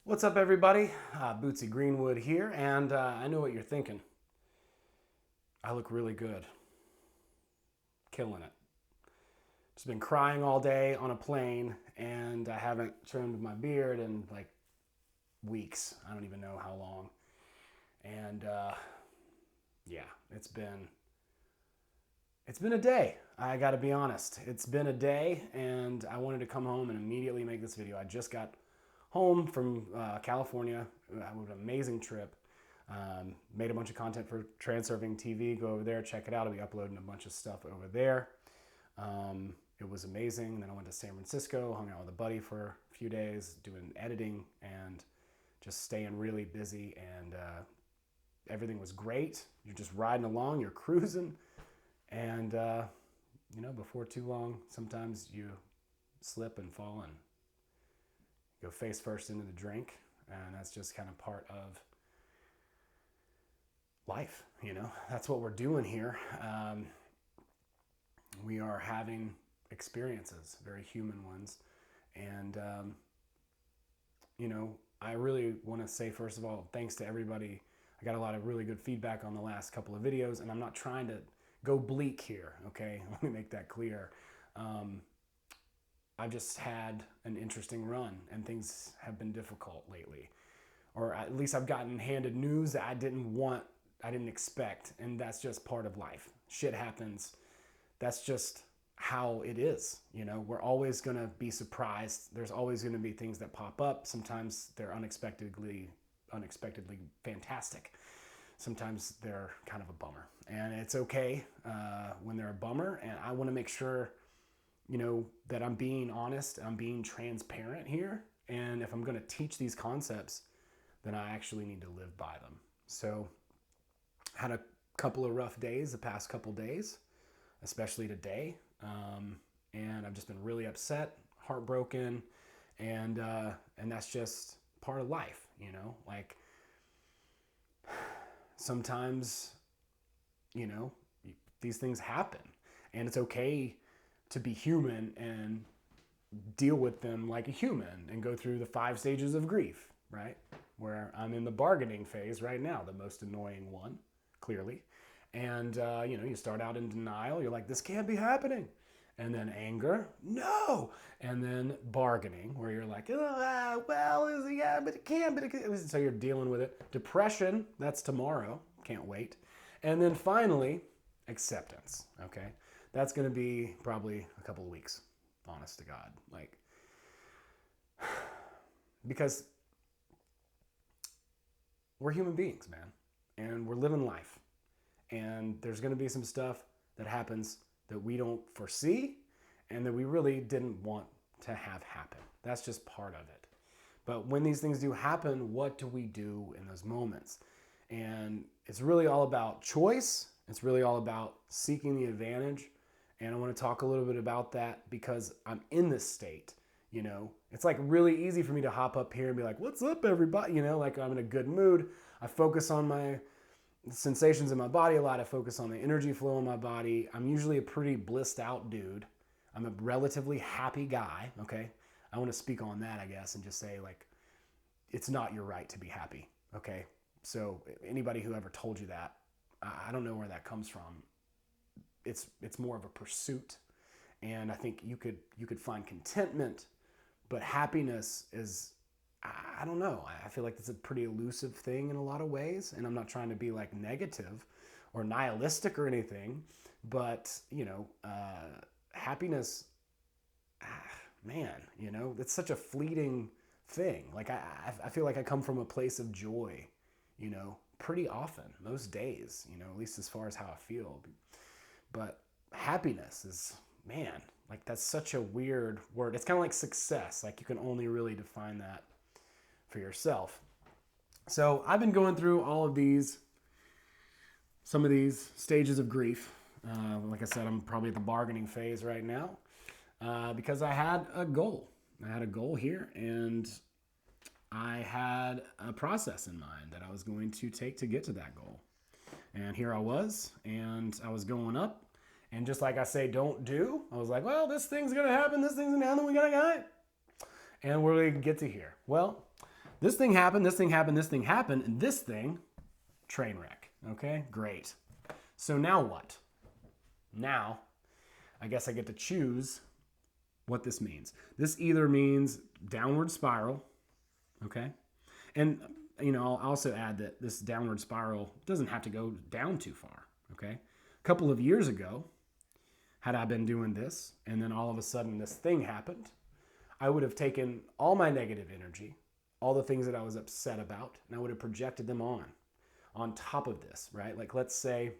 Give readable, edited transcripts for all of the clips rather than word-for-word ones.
What's up, everybody? Bootsy Greenwood here, and I know what you're thinking. I look really good. Killing it. Just been crying all day on a plane, and I haven't trimmed my beard in like weeks. I don't even know how long. And yeah, it's been a day. I got to be honest. It's been a day, and I wanted to come home and immediately make this video. I just got home from California. It was an amazing trip. Made a bunch of content for Transurfing TV. Go over there, check it out. I'll be uploading a bunch of stuff over there. It was amazing. Then I went to San Francisco, hung out with a buddy for a few days, doing editing and just staying really busy. And everything was great. You're just riding along, you're cruising. And, before too long, sometimes you slip and fall and go face first into the drink, and that's just kind of part of life. That's what we're doing here. We are having experiences, very human ones, and I really want to say, first of all, thanks to everybody. I got a lot of really good feedback on the last couple of videos, and I'm not trying to go bleak here, okay? Let me make that clear. I've just had an interesting run, and things have been difficult lately. Or at least I've gotten handed news that I didn't expect, and that's just part of life. Shit happens. That's just how it is. We're always going to be surprised. There's always going to be things that pop up. Sometimes they're unexpectedly fantastic. Sometimes they're kind of a bummer. And it's okay when they're a bummer, and I want to make sure that I'm being honest, I'm being transparent here. And if I'm going to teach these concepts, then I actually need to live by them. So I had a couple of rough days the past couple days, especially today. And I've just been really upset, heartbroken, and that's just part of life, like sometimes, these things happen, and it's okay to be human and deal with them like a human and go through the 5 stages of grief, right? Where I'm in the bargaining phase right now, the most annoying one, clearly. And, you start out in denial. You're like, this can't be happening. And then anger, no. And then bargaining, where you're like, yeah, but it can, but it can. So you're dealing with it. Depression, that's tomorrow. Can't wait. And then finally, acceptance, okay? That's going to be probably a couple of weeks, honest to God. Because we're human beings, man. And we're living life. And there's going to be some stuff that happens that we don't foresee and that we really didn't want to have happen. That's just part of it. But when these things do happen, what do we do in those moments? And it's really all about choice. It's really all about seeking the advantage. And I want to talk a little bit about that because I'm in this state. It's like really easy for me to hop up here and be like, what's up, everybody? Like I'm in a good mood. I focus on my sensations in my body a lot. I focus on the energy flow in my body. I'm usually a pretty blissed out dude. I'm a relatively happy guy, okay? I want to speak on that, I guess, and just say, it's not your right to be happy, okay? So anybody who ever told you that, I don't know where that comes from. It's more of a pursuit, and I think you could find contentment, but happiness is, I don't know. I feel like it's a pretty elusive thing in a lot of ways, and I'm not trying to be negative or nihilistic or anything, but happiness, man, it's such a fleeting thing. I feel like I come from a place of joy, pretty often, most days, at least as far as how I feel. But happiness is, man, that's such a weird word. It's kind of like success. You can only really define that for yourself. So I've been going through some of these stages of grief. Like I said, I'm probably at the bargaining phase right now because I had a goal. I had a goal here, and I had a process in mind that I was going to take to get to that goal. And here I was, and I was going up. And just like I say, don't do, I was like, this thing's going to happen. This thing's going to happen. We got to get it. And we're going to get to here. Well, this thing happened, this thing happened, this thing happened, and this thing, train wreck. Okay, great. So now what? Now, I guess I get to choose what this means. This either means downward spiral, okay? And, I'll also add that this downward spiral doesn't have to go down too far, okay? A couple of years ago, had I been doing this, and then all of a sudden this thing happened, I would have taken all my negative energy, all the things that I was upset about, and I would have projected them on top of this, right? Like, let's say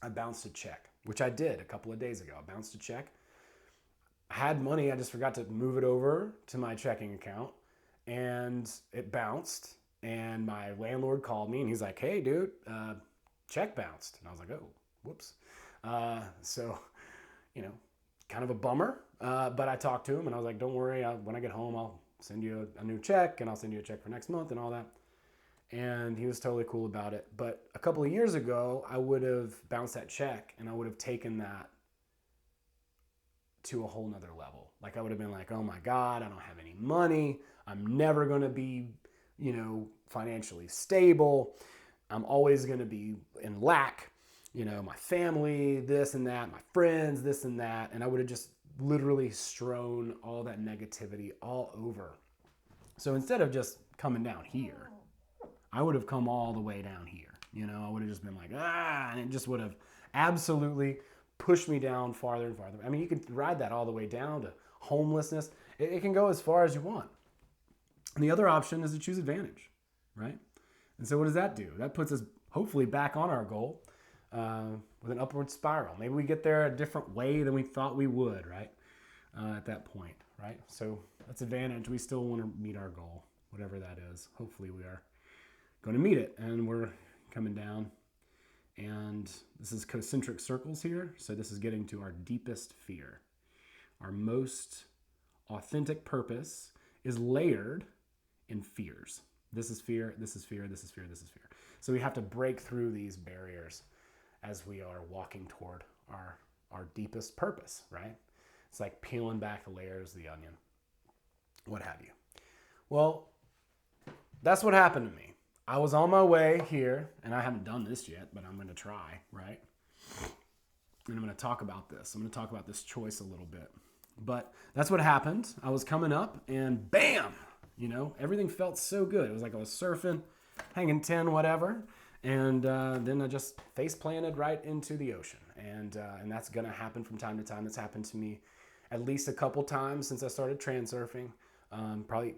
I bounced a check, which I did a couple of days ago. I bounced a check. I had money, I just forgot to move it over to my checking account, and it bounced, and my landlord called me, and he's like, hey, dude, check bounced. And I was like, oh, whoops. So, kind of a bummer, but I talked to him, and I was like, don't worry, when I get home, I'll send you a new check, and I'll send you a check for next month and all that. And he was totally cool about it. But a couple of years ago, I would have bounced that check, and I would have taken that to a whole nother level. Like, I would have been like, oh my God, I don't have any money. I'm never going to be, financially stable. I'm always going to be in lack. My family, this and that, my friends, this and that. And I would have just literally strewn all that negativity all over. So instead of just coming down here, I would have come all the way down here. I would have just been like, and it just would have absolutely pushed me down farther and farther. I mean, you could ride that all the way down to homelessness. It can go as far as you want. And the other option is to choose advantage, right? And so what does that do? That puts us hopefully back on our goal with an upward spiral. Maybe we get there a different way than we thought we would, right? At that point, right? So that's advantage. We still want to meet our goal, whatever that is. Hopefully we are going to meet it, and we're coming down, and this is concentric circles here. So this is getting to our deepest fear. Our most authentic purpose is layered in fears. This is fear, this is fear, this is fear, this is fear. So we have to break through these barriers as we are walking toward our deepest purpose, right? It's like peeling back the layers of the onion, what have you. Well, that's what happened to me. I was on my way here, and I haven't done this yet, but I'm going to try, right? And I'm going to talk about this. I'm going to talk about this choice a little bit. But that's what happened. I was coming up, and bam! Everything felt so good. It was like I was surfing, hanging 10, whatever. And then I just face planted right into the ocean. And that's going to happen from time to time. It's happened to me at least a couple times since I started transurfing. Probably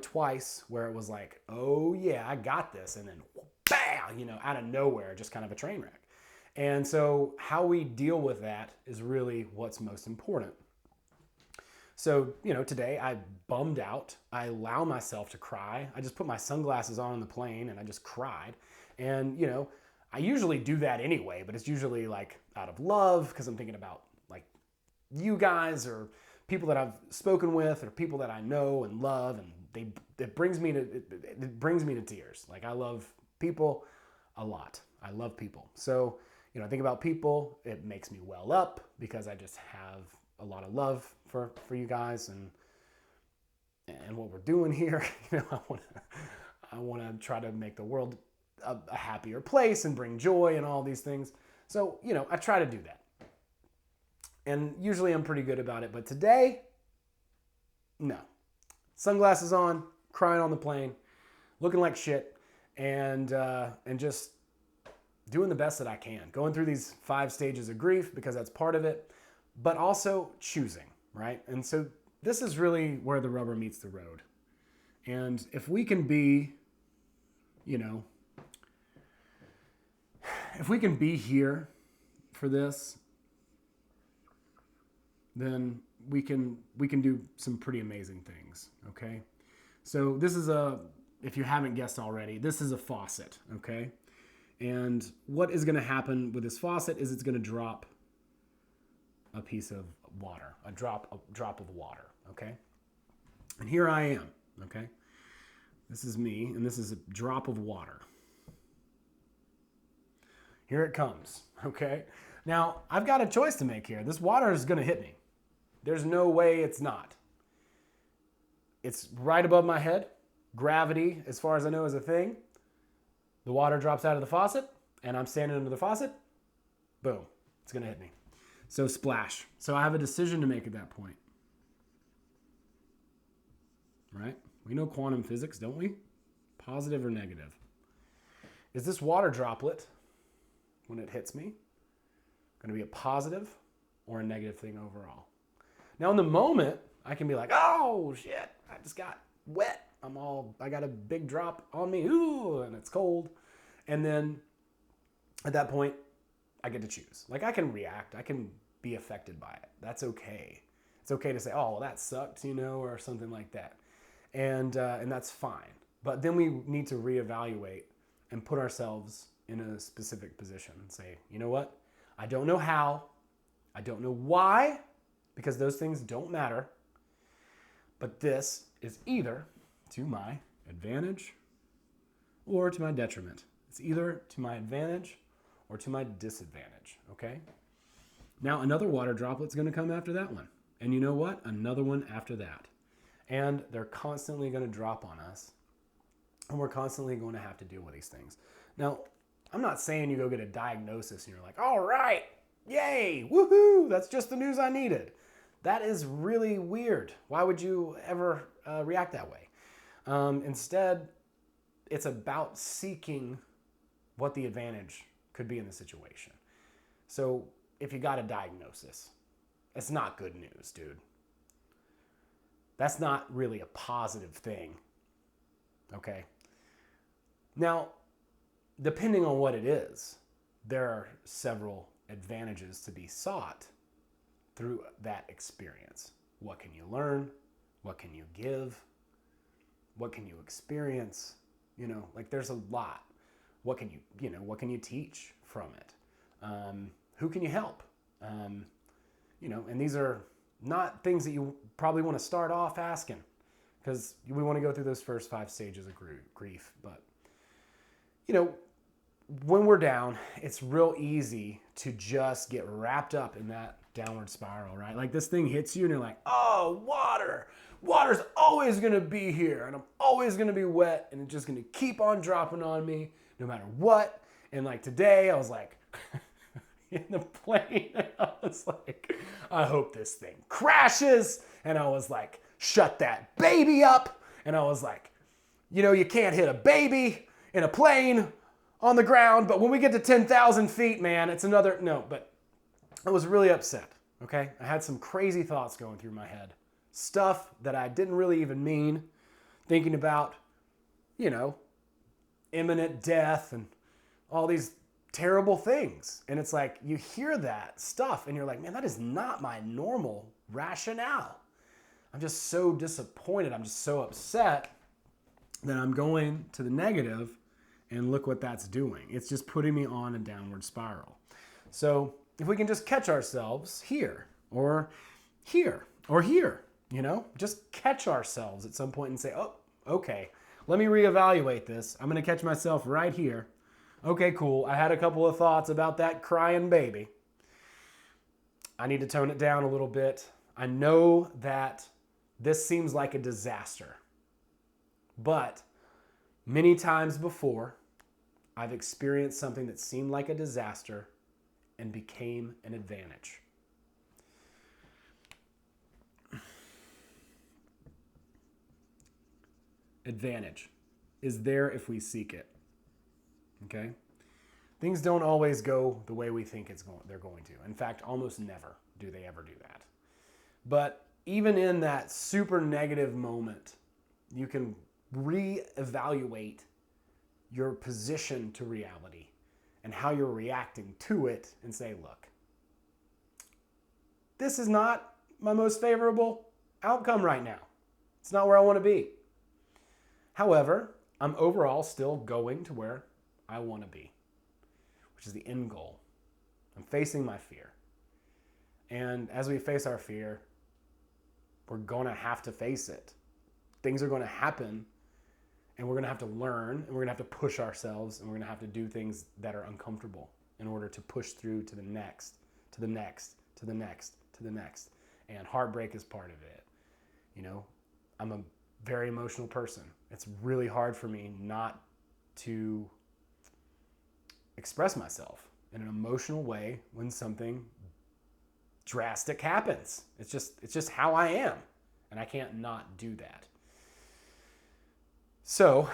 twice, where it was like, oh yeah, I got this, and then bam, out of nowhere, just kind of a train wreck. And so how we deal with that is really what's most important. So, today I bummed out. I allow myself to cry. I just put my sunglasses on the plane and I just cried. And, I usually do that anyway, but it's usually like out of love, because I'm thinking about like you guys or people that I've spoken with or people that I know and love, and it brings me to tears. Like, I love people a lot. I love people. So, I think about people, it makes me well up because I just have a lot of love for you guys and what we're doing here. I want to try to make the world a happier place and bring joy and all these things. So, I try to do that. And usually I'm pretty good about it. But today, no. Sunglasses on, crying on the plane, looking like shit, and just doing the best that I can. Going through these 5 stages of grief, because that's part of it, but also choosing, right? And so this is really where the rubber meets the road. And if we can be, if we can be here for this, then we can do some pretty amazing things, okay? So this is if you haven't guessed already, this is a faucet, okay? And what is going to happen with this faucet is it's going to drop a piece of water, a drop of water, okay? And here I am, okay? This is me, and this is a drop of water. Here it comes, okay? Now, I've got a choice to make here. This water is going to hit me. There's no way it's not. It's right above my head, Gravity, as far as I know, is a thing. The water drops out of the faucet, and I'm standing under the faucet. Boom, it's gonna hit me. So splash. So I have a decision to make at that point. Right? We know quantum physics, don't we? Positive or negative? Is this water droplet, when it hits me, going to be a positive or a negative thing overall? Now, in the moment, I can be like, oh, shit, I just got wet. I got a big drop on me, ooh, and it's cold. And then at that point, I get to choose. Like, I can react. I can be affected by it. That's okay. It's okay to say, oh, well, that sucked, or something like that. And that's fine. But then we need to reevaluate and put ourselves in a specific position and say, you know what? I don't know how. I don't know why, because those things don't matter. But this is either to my advantage or to my detriment. It's either to my advantage or to my disadvantage, okay? Now, another water droplet's going to come after that one. And you know what? Another one after that. And they're constantly going to drop on us. And we're constantly going to have to deal with these things. Now, I'm not saying you go get a diagnosis and you're like, all right, yay, woohoo, that's just the news I needed. That is really weird. Why would you ever react that way? Instead, it's about seeking what the advantage could be in the situation. So if you got a diagnosis, it's not good news, dude. That's not really a positive thing, okay? Now, depending on what it is, there are several advantages to be sought through that experience. What can you learn? What can you give? What can you experience? Like there's a lot. What can you teach from it? Who can you help? And these are not things that you probably want to start off asking, because we want to go through those first 5 stages of grief. But, when we're down, it's real easy to just get wrapped up in that downward spiral, right? Like this thing hits you and you're like, oh, water's always going to be here and I'm always going to be wet and it's just going to keep on dropping on me no matter what. And like today I was like in the plane, I was like, I hope this thing crashes. And I was like, shut that baby up. And I was like, you can't hit a baby in a plane on the ground, but when we get to 10,000 feet, man, it's another, no, but I was really upset, okay? I had some crazy thoughts going through my head. Stuff that I didn't really even mean, thinking about, imminent death and all these terrible things. And it's like, you hear that stuff and you're like, man, that is not my normal rationale. I'm just so disappointed. I'm just so upset that I'm going to the negative, and look what that's doing. It's just putting me on a downward spiral. So if we can just catch ourselves here or here or here, just catch ourselves at some point and say, oh, okay, let me reevaluate this. I'm going to catch myself right here. Okay, cool. I had a couple of thoughts about that crying baby. I need to tone it down a little bit. I know that this seems like a disaster, but many times before, I've experienced something that seemed like a disaster and became an advantage. Advantage is there if we seek it. Okay? Things don't always go the way we think they're going to. In fact, almost never do they ever do that. But even in that super negative moment, you can reevaluate your position to reality and how you're reacting to it and say, look, this is not my most favorable outcome right now. It's not where I want to be. However, I'm overall still going to where I want to be, which is the end goal. I'm facing my fear. And as we face our fear, we're going to have to face it. Things are going to happen. And we're going to have to learn, and we're going to have to push ourselves, and we're going to have to do things that are uncomfortable in order to push through to the next, to the next, to the next, to the next. And heartbreak is part of it. I'm a very emotional person. It's really hard for me not to express myself in an emotional way when something drastic happens. It's just how I am, and I can't not do that. So,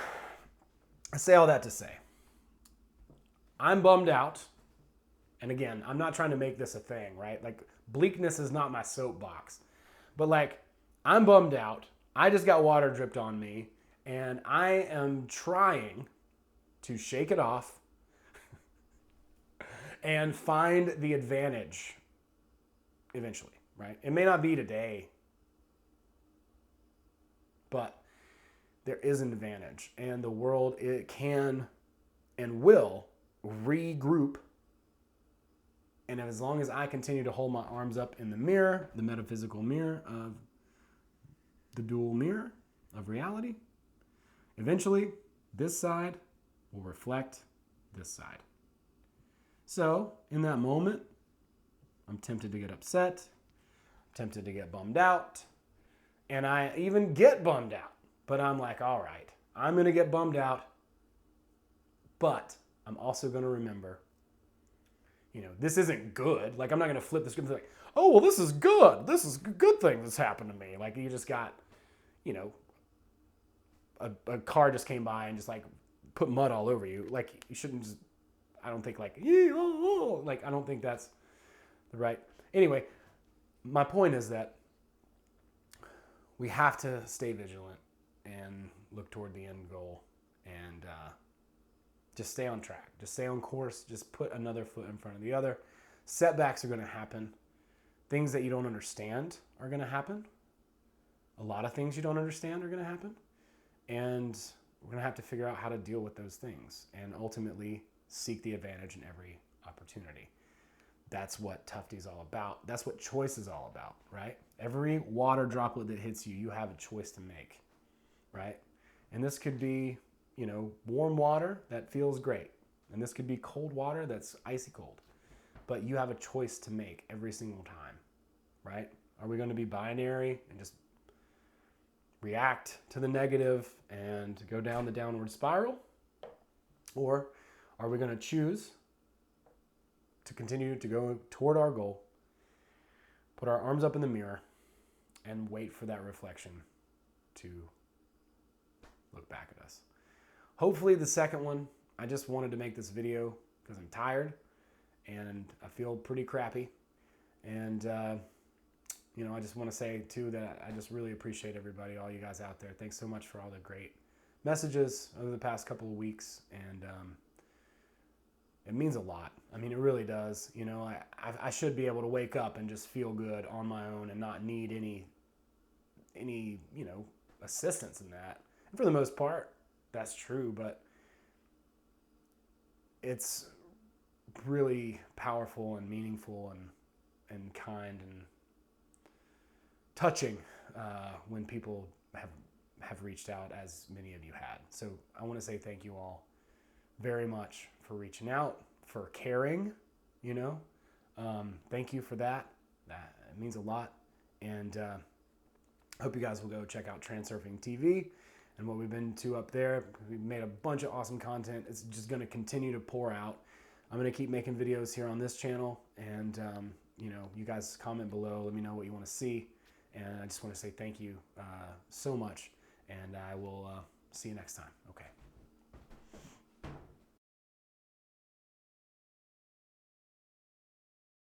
I say all that to say, I'm bummed out. And again, I'm not trying to make this a thing, right? Like, bleakness is not my soapbox. But like, I'm bummed out. I just got water dripped on me, and I am trying to shake it off and find the advantage eventually, right? It may not be today, but there is an advantage, and the world, it can and will regroup. And as long as I continue to hold my arms up in the mirror, the metaphysical mirror of the dual mirror of reality, eventually this side will reflect this side. So in that moment, I'm tempted to get upset, I'm tempted to get bummed out, and I even get bummed out. But I'm like, all right, I'm going to get bummed out, but I'm also going to remember, this isn't good. Like, I'm not going to flip the script and be like, oh, well, this is good. This is a good thing that's happened to me. Like, you just got, a car just came by and just, like, put mud all over you. Like, you shouldn't just, I don't think, like, I don't think that's the right. Anyway, my point is that we have to stay vigilant and look toward the end goal, and just stay on track. Just stay on course. Just put another foot in front of the other. Setbacks are going to happen. Things that you don't understand are going to happen. A lot of things you don't understand are going to happen. And we're going to have to figure out how to deal with those things and ultimately seek the advantage in every opportunity. That's what Tufty is all about. That's what choice is all about, right? Every water droplet that hits you, you have a choice to make, right? And this could be, warm water that feels great. And this could be cold water that's icy cold. But you have a choice to make every single time, right? Are we going to be binary and just react to the negative and go down the downward spiral? Or are we going to choose to continue to go toward our goal, put our arms up in the mirror, and wait for that reflection to look back at us? Hopefully the second one. I just wanted to make this video because I'm tired and I feel pretty crappy. And, I just want to say too that I just really appreciate everybody, all you guys out there. Thanks so much for all the great messages over the past couple of weeks. And it means a lot. I mean, it really does. I should be able to wake up and just feel good on my own and not need any assistance in that. And for the most part, that's true, but it's really powerful and meaningful and kind and touching when people have reached out, as many of you had. So I want to say thank you all very much for reaching out, for caring, thank you for that. It means a lot. And I hope you guys will go check out Transurfing TV and what we've been to up there. We've made a bunch of awesome content. It's just going to continue to pour out. I'm going to keep making videos here on this channel, and you guys comment below. Let me know what you want to see, and I just want to say thank you so much, and I will see you next time.